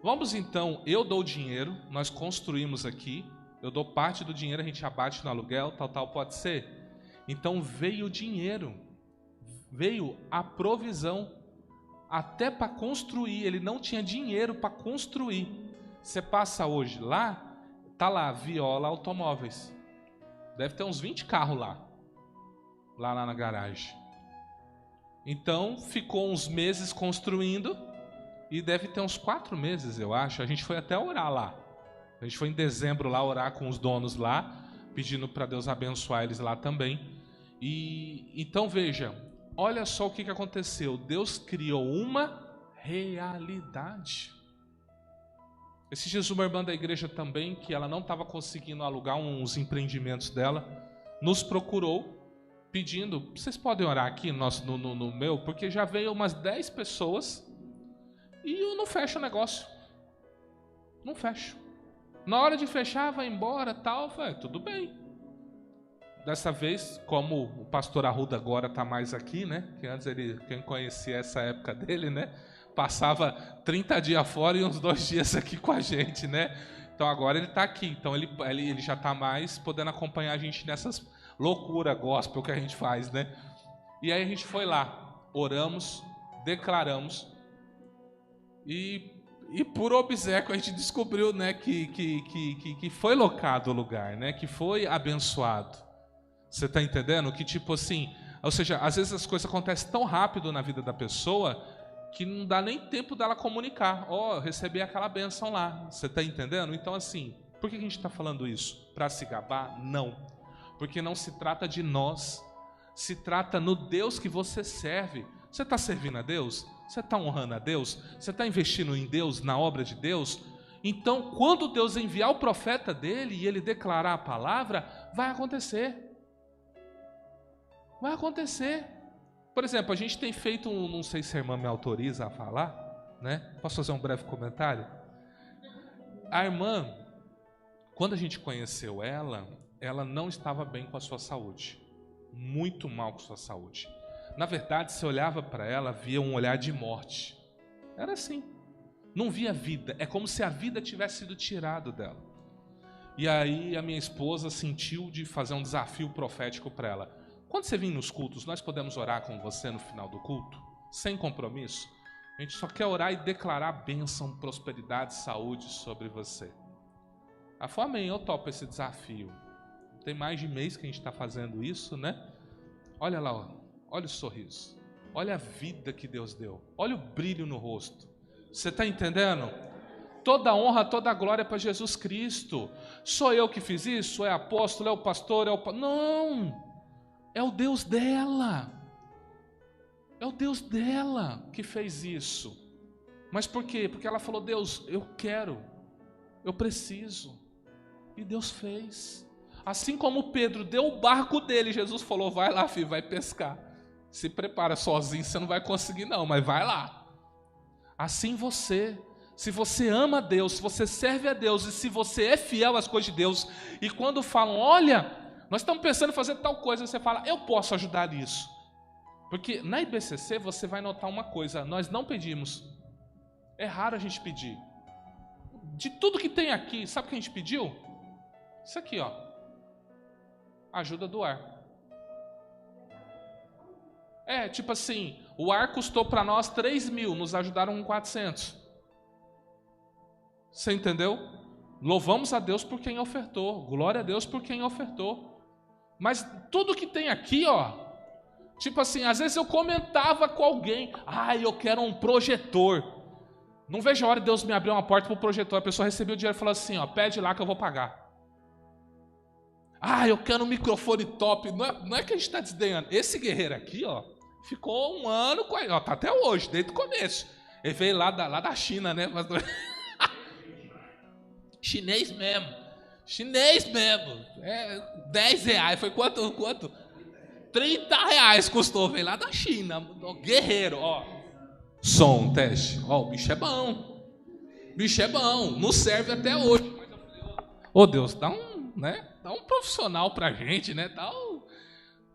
vamos então, eu dou o dinheiro, nós construímos aqui, eu dou parte do dinheiro, a gente abate no aluguel, tal, pode ser? Então veio o dinheiro, veio a provisão, até para construir. Ele não tinha dinheiro para construir. Você passa hoje lá, tá lá, Viola Automóveis, deve ter uns 20 carros lá na garagem. Então ficou uns meses construindo, e deve ter uns 4 meses, eu acho. A gente foi até orar lá. A gente foi em dezembro lá orar com os donos lá, pedindo para Deus abençoar eles lá também. E então veja, olha só o que aconteceu. Deus criou uma realidade. Esses dias uma irmã da igreja também, que ela não estava conseguindo alugar uns empreendimentos dela, nos procurou pedindo, vocês podem orar aqui no meu, porque já veio umas 10 pessoas e eu não fecho o negócio. Não fecho. Na hora de fechar, vai embora, tal, falei, tudo bem. Dessa vez, como o pastor Arruda agora está mais aqui, né? Que antes quem conhecia essa época dele, né? Passava 30 dias fora e uns 2 dias aqui com a gente, né? Então agora ele está aqui. Então ele já está mais podendo acompanhar a gente nessas loucuras gospel que a gente faz, né? E aí a gente foi lá, oramos, declaramos e por obséquio a gente descobriu, né, que foi locado o lugar, né? Que foi abençoado. Você está entendendo? Que tipo assim, ou seja, às vezes as coisas acontecem tão rápido na vida da pessoa que não dá nem tempo dela comunicar. Recebi aquela bênção lá. Você está entendendo? Então assim, por que a gente está falando isso? Para se gabar? Não. Porque não se trata de nós. Se trata no Deus que você serve. Você está servindo a Deus? Você está honrando a Deus? Você está investindo em Deus, na obra de Deus? Então, quando Deus enviar o profeta dele e ele declarar a palavra, vai acontecer. Vai acontecer. Por exemplo, a gente tem feito, não sei se a irmã me autoriza a falar, né? Posso fazer um breve comentário? A irmã, quando a gente conheceu ela não estava bem com a sua saúde. Muito mal com a sua saúde. Na verdade, se olhava para ela, via um olhar de morte. Era assim. Não via vida. É como se a vida tivesse sido tirada dela. E aí a minha esposa sentiu de fazer um desafio profético para ela. Quando você vir nos cultos, nós podemos orar com você no final do culto? Sem compromisso? A gente só quer orar e declarar bênção, prosperidade, saúde sobre você. Ela falou, amém, eu topo esse desafio. Tem mais de mês que a gente está fazendo isso, né? Olha lá, ó. Olha o sorriso. Olha a vida que Deus deu. Olha o brilho no rosto. Você está entendendo? Toda honra, toda glória para Jesus Cristo. Sou eu que fiz isso? É apóstolo, é o pastor, Não! É o Deus dela. É o Deus dela que fez isso. Mas por quê? Porque ela falou, Deus, eu quero. Eu preciso. E Deus fez. Assim como Pedro deu o barco dele, Jesus falou, vai lá, filho, vai pescar. Se prepara, sozinho você não vai conseguir não, mas vai lá. Assim você, se você ama a Deus, se você serve a Deus, e se você é fiel às coisas de Deus, e quando falam, olha, nós estamos pensando em fazer tal coisa, você fala, eu posso ajudar nisso. Porque na IBCC você vai notar uma coisa, nós não pedimos. É raro a gente pedir. De tudo que tem aqui, sabe o que a gente pediu? Isso aqui, ó. Ajuda do ar. Tipo assim, o ar custou para nós 3.000, nos ajudaram com 400. Você entendeu? Louvamos a Deus por quem ofertou, glória a Deus por quem ofertou. Mas tudo que tem aqui, ó, tipo assim, às vezes eu comentava com alguém, eu quero um projetor. Não vejo a hora de Deus me abrir uma porta para o projetor. A pessoa recebeu o dinheiro e falou assim, ó, pede lá que eu vou pagar. Eu quero um microfone top. Não é que a gente está desdenhando. Esse guerreiro aqui, ó, ficou 1 ano com ele, ó, tá até hoje, desde o começo. Ele veio lá da China, né? Chinês mesmo. 10 reais. Foi quanto? 30 reais custou. Veio lá da China. Guerreiro, ó. Som, teste. Ó, o bicho é bom. Não serve até hoje. Mas eu falei, Deus, dá um profissional pra gente, né?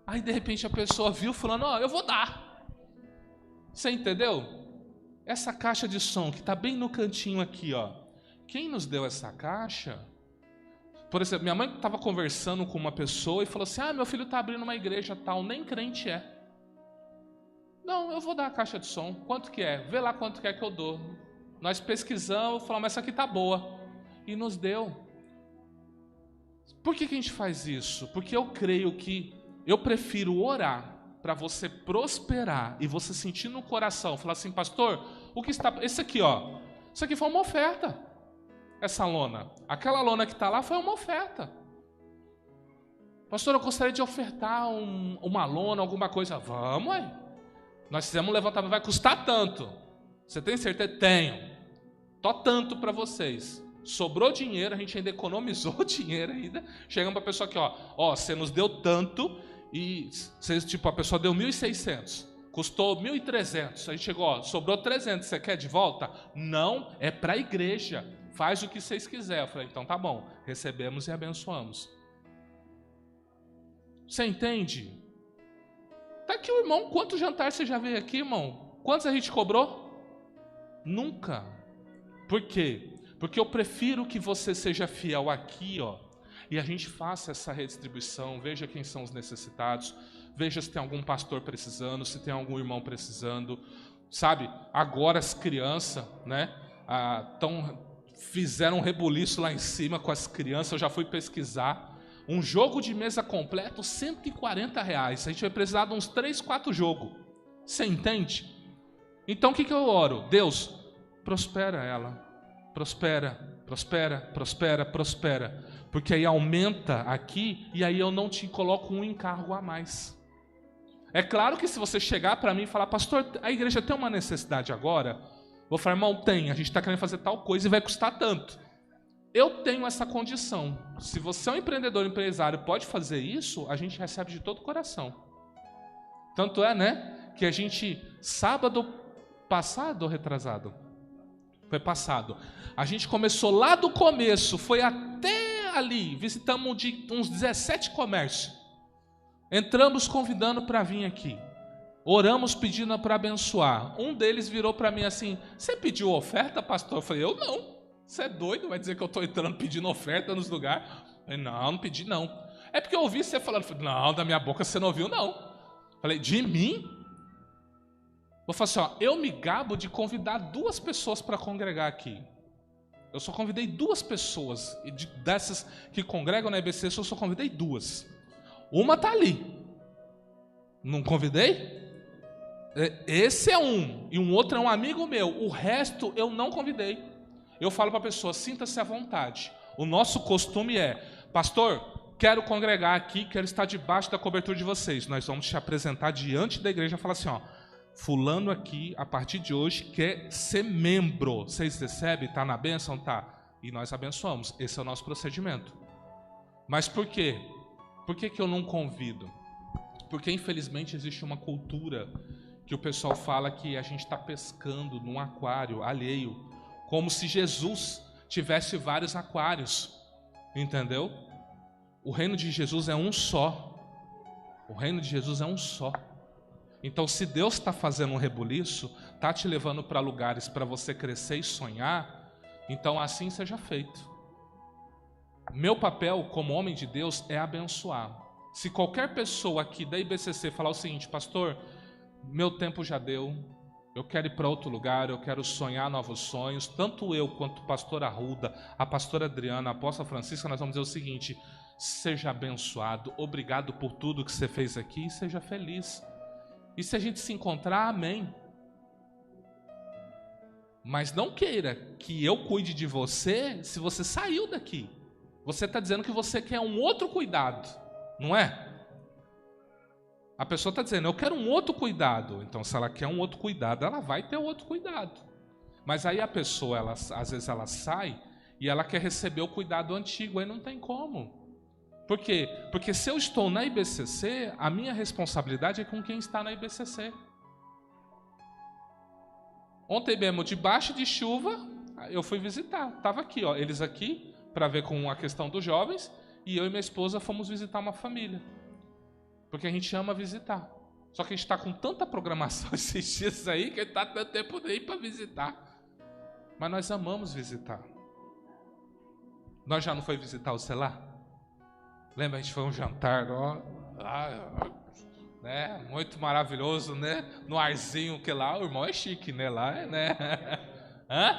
Aí de repente a pessoa viu falando, eu vou dar. Você entendeu? Essa caixa de som que tá bem no cantinho aqui, ó. Quem nos deu essa caixa? Por exemplo, minha mãe estava conversando com uma pessoa e falou assim, meu filho está abrindo uma igreja tal, nem crente é. Não, eu vou dar a caixa de som. Quanto que é? Vê lá quanto que é que eu dou. Nós pesquisamos, falamos, essa aqui está boa. E nos deu. Por que a gente faz isso? Porque eu creio que eu prefiro orar para você prosperar e você sentir no coração, falar assim, pastor, o que está... Esse aqui, ó. Isso aqui foi uma oferta. Essa lona, aquela lona que está lá foi uma oferta. Pastor, eu gostaria de ofertar uma lona, alguma coisa. Vamos aí. Nós fizemos um levantamento, vai custar tanto. Você tem certeza? Tenho. Tô tanto para vocês. sobrou dinheiro, a gente ainda economizou dinheiro ainda. Chegamos para a pessoa aqui, ó, você nos deu tanto e tipo, a pessoa deu 1.600, custou 1.300. A gente chegou, ó, sobrou 300, você quer de volta? Não, é para a igreja. Faz o que vocês quiserem. Eu falei, então tá bom, recebemos e abençoamos. Você entende? Tá aqui o irmão, quantos jantares você já veio aqui, irmão? Quantos a gente cobrou? Nunca. Por quê? Porque eu prefiro que você seja fiel aqui, ó, e a gente faça essa redistribuição, veja quem são os necessitados, veja se tem algum pastor precisando, se tem algum irmão precisando, sabe? Agora as crianças, né, fizeram um rebuliço lá em cima com as crianças. Eu já fui pesquisar. Um jogo de mesa completo, R$140. A gente vai precisar de uns 3, 4 jogos. Você entende? Então o que eu oro? Deus, prospera ela. Prospera, prospera, prospera, prospera. Porque aí aumenta aqui e aí eu não te coloco um encargo a mais. É claro que se você chegar para mim e falar, pastor, a igreja tem uma necessidade agora? Vou falar, irmão, tem, a gente está querendo fazer tal coisa e vai custar tanto. Eu tenho essa condição. Se você é um empreendedor, empresário, pode fazer isso, a gente recebe de todo o coração. Tanto é, né, que a gente, sábado passado ou retrasado? Foi passado. A gente começou lá do começo, foi até ali, visitamos uns 17 comércios. Entramos convidando para vir aqui. Oramos pedindo para abençoar. Um deles virou para mim assim, você pediu oferta, pastor? Eu falei, eu não. Você é doido? Vai dizer que eu estou entrando pedindo oferta nos lugares? Eu falei, não pedi não. É porque eu ouvi você falando. Eu falei, não, da minha boca você não ouviu não. Eu falei, de mim? Vou falar assim, ó, eu me gabo de convidar 2 pessoas para congregar aqui. Eu só convidei 2 pessoas. E dessas que congregam na IBC, eu só convidei 2. Uma está ali. Não convidei? Esse é um, e um outro é um amigo meu. O resto eu não convidei. Eu falo para a pessoa, sinta-se à vontade. O nosso costume é, pastor, quero congregar aqui, quero estar debaixo da cobertura de vocês. Nós vamos te apresentar diante da igreja e falar assim, ó, fulano aqui, a partir de hoje, quer ser membro. Vocês recebem? Está na bênção? Tá. E nós abençoamos. Esse é o nosso procedimento. Mas por quê? Por que eu não convido? Porque, infelizmente, existe uma cultura que o pessoal fala que a gente está pescando num aquário alheio, como se Jesus tivesse vários aquários, entendeu? O reino de Jesus é um só. O reino de Jesus é um só. Então, se Deus está fazendo um rebuliço, está te levando para lugares para você crescer e sonhar, então assim seja feito. Meu papel como homem de Deus é abençoar. Se qualquer pessoa aqui da IBCC falar o seguinte, pastor, meu tempo já deu, eu quero ir para outro lugar, eu quero sonhar novos sonhos, tanto eu quanto o pastor Arruda, a pastora Adriana, a apóstola Francisca, nós vamos dizer o seguinte, seja abençoado, obrigado por tudo que você fez aqui e seja feliz. E se a gente se encontrar, amém. Mas não queira que eu cuide de você se você saiu daqui. Você está dizendo que você quer um outro cuidado, não é? A pessoa está dizendo, eu quero um outro cuidado. Então, se ela quer um outro cuidado, ela vai ter outro cuidado. Mas aí a pessoa, às vezes ela sai e ela quer receber o cuidado antigo, aí não tem como. Por quê? Porque se eu estou na IBCC, a minha responsabilidade é com quem está na IBCC. Ontem mesmo, debaixo de chuva, eu fui visitar. Estava aqui, ó, eles aqui, para ver com a questão dos jovens, e eu e minha esposa fomos visitar uma família. Porque a gente ama visitar. Só que a gente está com tanta programação esses dias aí, que a gente está dando tempo nem para visitar. Mas nós amamos visitar. Nós já não foi visitar o celular? Lembra, a gente foi um jantar, ó, né? Muito maravilhoso, né? No arzinho que lá, o irmão é chique, né? Lá é, né? Hã?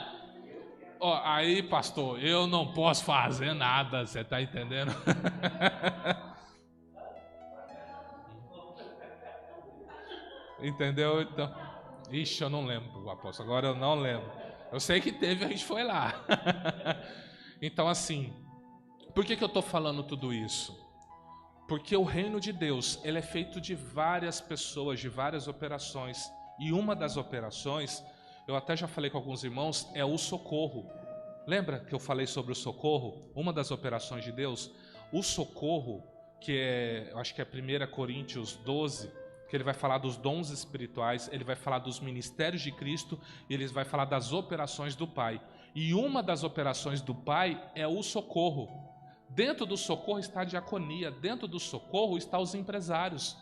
Ó, aí, pastor, eu não posso fazer nada, você tá entendendo? Entendeu? Então, ixi, eu não lembro, apóstolo, agora eu não lembro. Eu sei que teve, a gente foi lá. Então, assim, por que eu estou falando tudo isso? Porque o reino de Deus, ele é feito de várias pessoas, de várias operações. E uma das operações, eu até já falei com alguns irmãos, é o socorro. Lembra que eu falei sobre o socorro? Uma das operações de Deus, o socorro, que é, eu acho que é 1 Coríntios 12, que ele vai falar dos dons espirituais, ele vai falar dos ministérios de Cristo, e ele vai falar das operações do Pai. E uma das operações do Pai é o socorro. Dentro do socorro está a diaconia, dentro do socorro estão os empresários.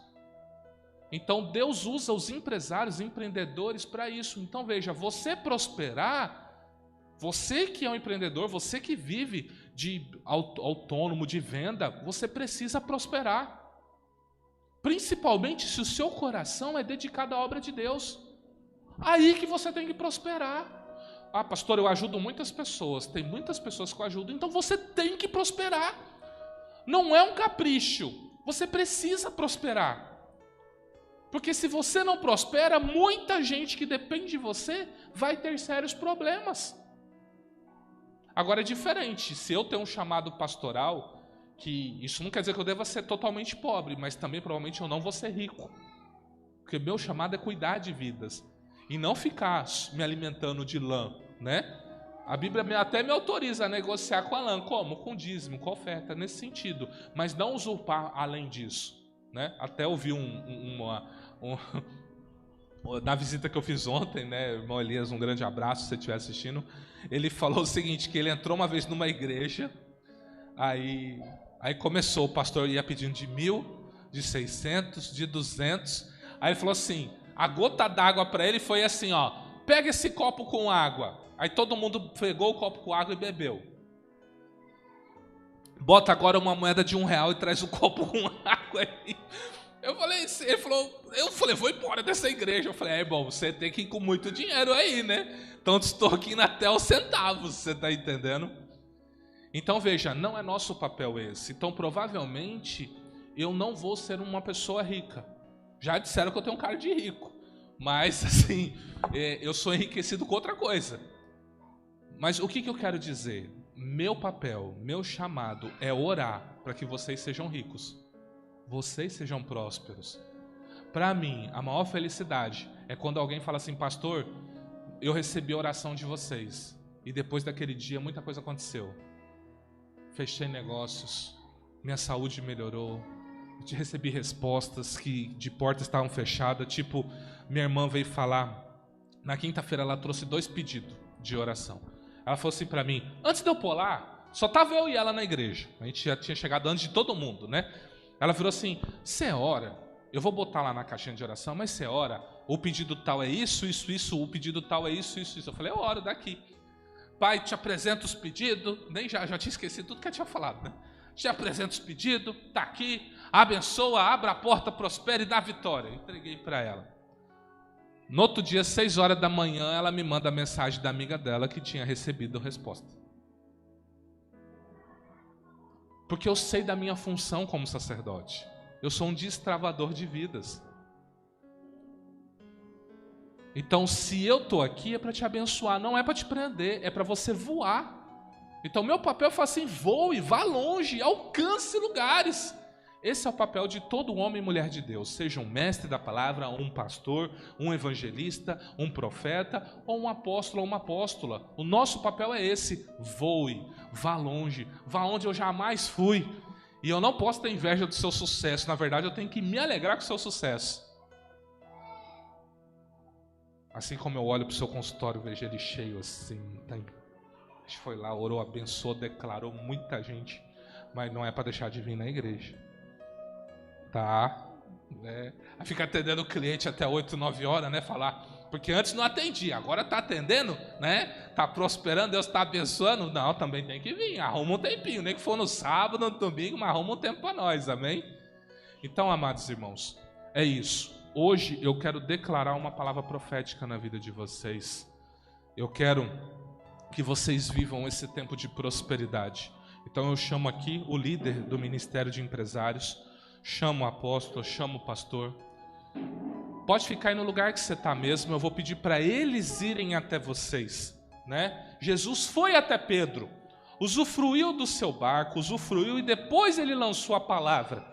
Então Deus usa os empresários, empreendedores para isso. Então veja, você prosperar, você que é um empreendedor, você que vive de autônomo, de venda, você precisa prosperar. Principalmente se o seu coração é dedicado à obra de Deus. Aí que você tem que prosperar. Ah, pastor, eu ajudo muitas pessoas. Tem muitas pessoas que eu ajudo. Então você tem que prosperar. Não é um capricho. Você precisa prosperar. Porque se você não prospera, muita gente que depende de você vai ter sérios problemas. Agora é diferente. Se eu tenho um chamado pastoral, que isso não quer dizer que eu deva ser totalmente pobre, mas também provavelmente eu não vou ser rico. Porque meu chamado é cuidar de vidas. E não ficar me alimentando de lã, né? A Bíblia até me autoriza a negociar com a lã. Como? Com dízimo, com oferta, nesse sentido. Mas não usurpar além disso, né? Até ouvi na visita que eu fiz ontem, né? Irmão Elias, um grande abraço se você estiver assistindo. Ele falou o seguinte, que ele entrou uma vez numa igreja, aí começou, o pastor ia pedindo de 1.000, de 600, de 200. Aí ele falou assim, a gota d'água para ele foi assim, ó, pega esse copo com água. Aí todo mundo pegou o copo com água e bebeu. Bota agora uma moeda de R$1 e traz o copo com água aí. Eu falei, vou embora dessa igreja. Eu falei, irmão, você tem que ir com muito dinheiro aí, né? Então estou aqui até os centavos, você está entendendo? Então veja, não é nosso papel esse. Então provavelmente eu não vou ser uma pessoa rica. Já disseram que eu tenho um cara de rico. Mas assim, eu sou enriquecido com outra coisa. Mas o que eu quero dizer? Meu papel, meu chamado é orar para que vocês sejam ricos. Vocês sejam prósperos. Para mim, a maior felicidade é quando alguém fala assim, pastor, eu recebi a oração de vocês. E depois daquele dia muita coisa aconteceu. Fechei negócios, minha saúde melhorou, recebi respostas que de portas estavam fechadas, tipo, minha irmã veio falar, na quinta-feira ela trouxe 2 pedidos de oração. Ela falou assim para mim, antes de eu pôr lá, só estava eu e ela na igreja, a gente já tinha chegado antes de todo mundo, né? Ela virou assim, você ora, eu vou botar lá na caixinha de oração, mas você ora, o pedido tal é isso, o pedido tal é isso. Eu falei, eu oro daqui. Pai, te apresento os pedidos, nem já tinha esquecido tudo que eu tinha falado, né? Te apresento os pedidos, está aqui, abençoa, abra a porta, prospere e dá vitória. Eu entreguei para ela. No outro dia, 6 horas da manhã, ela me manda a mensagem da amiga dela que tinha recebido a resposta. Porque eu sei da minha função como sacerdote. Eu sou um destravador de vidas. Então, se eu estou aqui, é para te abençoar, não é para te prender, é para você voar. Então, meu papel é falar assim, voe, vá longe, alcance lugares. Esse é o papel de todo homem e mulher de Deus, seja um mestre da palavra, um pastor, um evangelista, um profeta, ou um apóstolo ou uma apóstola. O nosso papel é esse, voe, vá longe, vá onde eu jamais fui. E eu não posso ter inveja do seu sucesso, na verdade eu tenho que me alegrar com o seu sucesso. Assim como eu olho para o seu consultório, vejo ele cheio assim, a gente foi lá, orou, abençoou, declarou muita gente, mas não é para deixar de vir na igreja. Tá? Né? Fica atendendo o cliente até 8, 9 horas, né? Falar, porque antes não atendia, agora está atendendo, né? Está prosperando, Deus está abençoando. Não, também tem que vir, arruma um tempinho, nem que for no sábado, no domingo, mas arruma um tempo para nós, amém? Então, amados irmãos, é isso. Hoje eu quero declarar uma palavra profética na vida de vocês. Eu quero que vocês vivam esse tempo de prosperidade. Então eu chamo aqui o líder do Ministério de Empresários, chamo o apóstolo, chamo o pastor. Pode ficar aí no lugar que você está mesmo, eu vou pedir para eles irem até vocês, né? Jesus foi até Pedro, usufruiu do seu barco, usufruiu e depois ele lançou a palavra.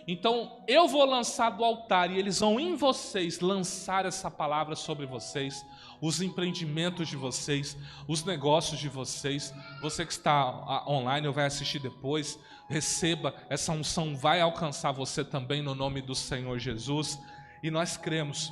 Então eu vou lançar do altar e eles vão em vocês lançar essa palavra sobre vocês, os empreendimentos de vocês, os negócios de vocês. Você que está online ou vai assistir depois, receba, essa unção vai alcançar você também no nome do Senhor Jesus. E nós cremos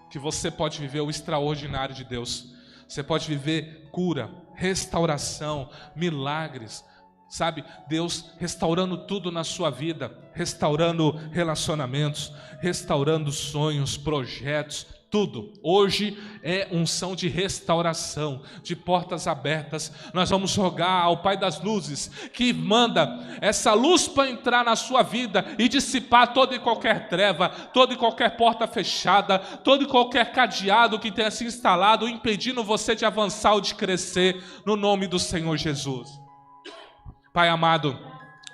que você pode viver o extraordinário de Deus. Você pode viver cura, restauração, milagres, sabe? Deus restaurando tudo na sua vida, restaurando relacionamentos, restaurando sonhos, projetos, tudo. Hoje é unção de restauração, de portas abertas. Nós vamos rogar ao Pai das Luzes que manda essa luz para entrar na sua vida e dissipar toda e qualquer treva, toda e qualquer porta fechada, todo e qualquer cadeado que tenha se instalado, impedindo você de avançar ou de crescer, no nome do Senhor Jesus. Pai amado,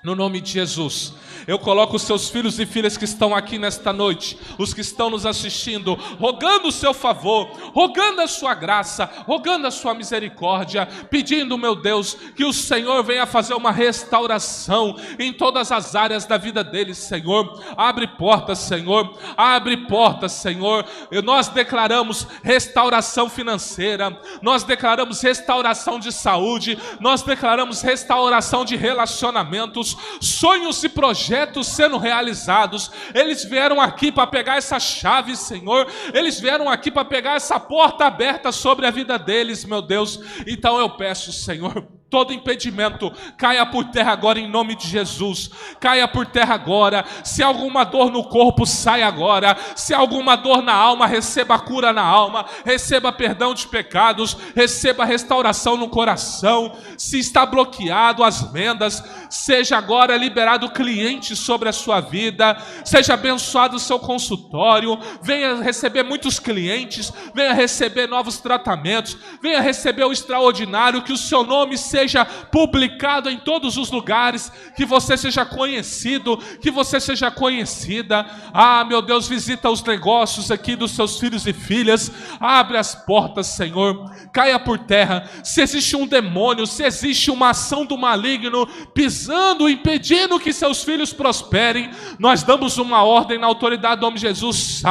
no nome de Jesus, eu coloco os seus filhos e filhas que estão aqui nesta noite, os que estão nos assistindo, rogando o seu favor, rogando a sua graça, rogando a sua misericórdia, pedindo, meu Deus, que o Senhor venha fazer uma restauração em todas as áreas da vida deles, Senhor. Abre portas, Senhor, abre portas, Senhor. Nós declaramos restauração financeira, nós declaramos restauração de saúde, nós declaramos restauração de relacionamentos, sonhos e projetos sendo realizados. Eles vieram aqui para pegar essa chave, Senhor. Eles vieram aqui para pegar essa porta aberta sobre a vida deles, meu Deus. Então eu peço, Senhor, todo impedimento caia por terra agora em nome de Jesus. Caia por terra agora. Se há alguma dor no corpo, saia agora. Se há alguma dor na alma, receba cura na alma, receba perdão de pecados, receba restauração no coração. Se está bloqueado as vendas, seja agora liberado cliente sobre a sua vida. Seja abençoado o seu consultório. Venha receber muitos clientes, venha receber novos tratamentos, venha receber o extraordinário. Que o seu nome seja publicado em todos os lugares, que você seja conhecido, que você seja conhecida. Ah, meu Deus, visita os negócios aqui dos seus filhos e filhas, abre as portas, Senhor, caia por terra. Se existe um demônio, se existe uma ação do maligno pisando, impedindo que seus filhos prosperem, nós damos uma ordem na autoridade do nome de Jesus: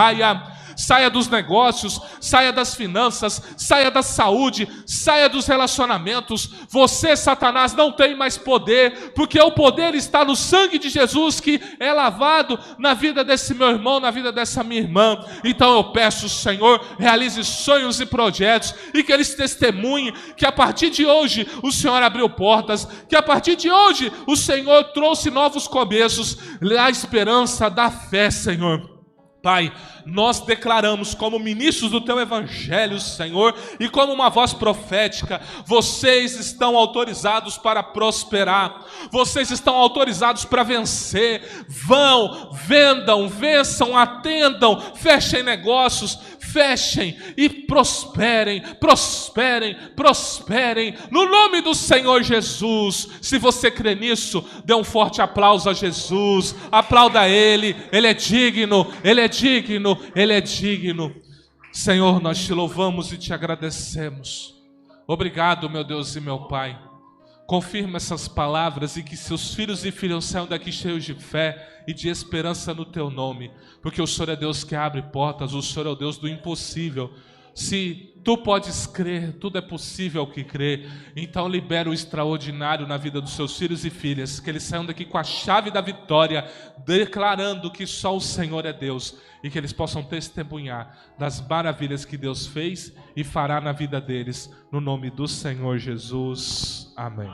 saia dos negócios, saia das finanças, saia da saúde, saia dos relacionamentos. Você, Satanás, não tem mais poder, porque o poder está no sangue de Jesus, que é lavado na vida desse meu irmão, na vida dessa minha irmã. Então eu peço, Senhor, realize sonhos e projetos, e que eles testemunhem que a partir de hoje o Senhor abriu portas, que a partir de hoje o Senhor trouxe novos começos, a esperança da fé, Senhor. Pai, nós declaramos como ministros do Teu Evangelho, Senhor, e como uma voz profética, vocês estão autorizados para prosperar, vocês estão autorizados para vencer. Vão, vendam, vençam, atendam, fechem negócios, fechem e prosperem, prosperem, prosperem, no nome do Senhor Jesus. Se você crê nisso, dê um forte aplauso a Jesus, aplauda Ele, Ele é digno, Ele é digno, Ele é digno. Senhor, nós te louvamos e te agradecemos. Obrigado, meu Deus e meu Pai. Confirma essas palavras e que seus filhos e filhas saiam daqui cheios de fé e de esperança no Teu nome, porque o Senhor é Deus que abre portas, o Senhor é o Deus do impossível. Se Tu podes crer, tudo é possível que crê. Então libera o extraordinário na vida dos seus filhos e filhas, que eles saiam daqui com a chave da vitória, declarando que só o Senhor é Deus, e que eles possam testemunhar das maravilhas que Deus fez e fará na vida deles, no nome do Senhor Jesus. Amém.